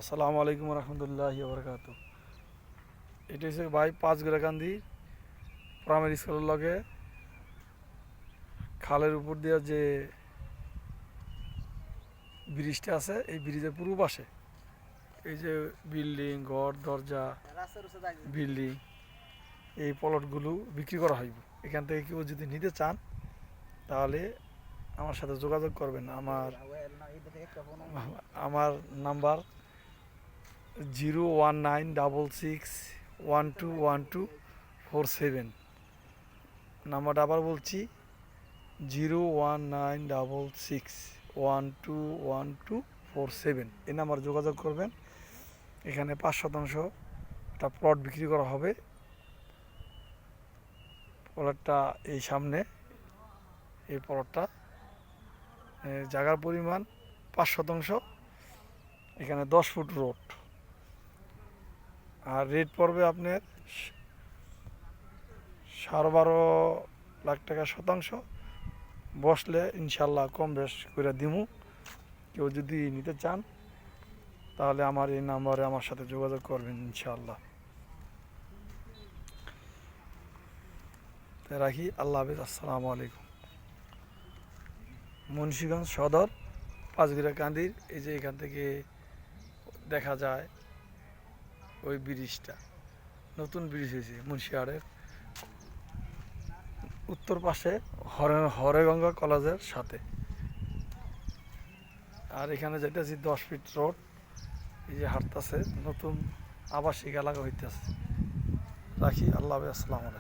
আসসালামু আলাইকুম রহমতুল্লাহি বরকাত। এটা হচ্ছে ভাই পাঁচগড়াকান্দি প্রাইমারি স্কুলের লগে খালের উপর দিয়ে যে ব্রিজটা আছে, এই ব্রিজের পুরো পাশে এই যে বিল্ডিং, ঘর, দরজা, বিল্ডিং, এই প্লটগুলো বিক্রি করা হইব। এখান থেকে কেউ যদি নিতে চান তাহলে আমার সাথে যোগাযোগ করবেন। আমার নাম্বার 01966121247। নাম্বারটা আবার বলছি, 01966121247। এই নাম্বার যোগাযোগ করবেন। এখানে 5% একটা প্লট বিক্রি করা হবে। প্লটটা এই সামনে, এই প্লটটা জায়গার পরিমাণ 5%। এখানে 10 ফুট রোড, আর রেট পড়বে আপনার 12.5 লাখ টাকা শতাংশ। বসলে ইনশাল্লাহ কম বেশ করে দিমু। কেউ যদি নিতে চান তাহলে আমার এই নাম্বারে আমার সাথে যোগাযোগ করবেন ইনশাল্লাহ। রাখি, আল্লাহ হাফেজ, আসসালামু আলাইকুম। মুন্সিগঞ্জ সদর, পাঁচগড়াকান্দির এই যে এখান থেকে দেখা যায় ওই ব্রিজটা, নতুন ব্রিজ হয়েছে মুন্সিহাটের উত্তর পাশে, হরেগঙ্গা কলেজের সাথে। আর এখানে যেতেছি 10 ফিট রোড, এই যে হাঁটতেছে, নতুন আবাসিক এলাকা হইতেছে। রাখি, আল্লাহ হাফেজ, আসসালামু আলাইকুম।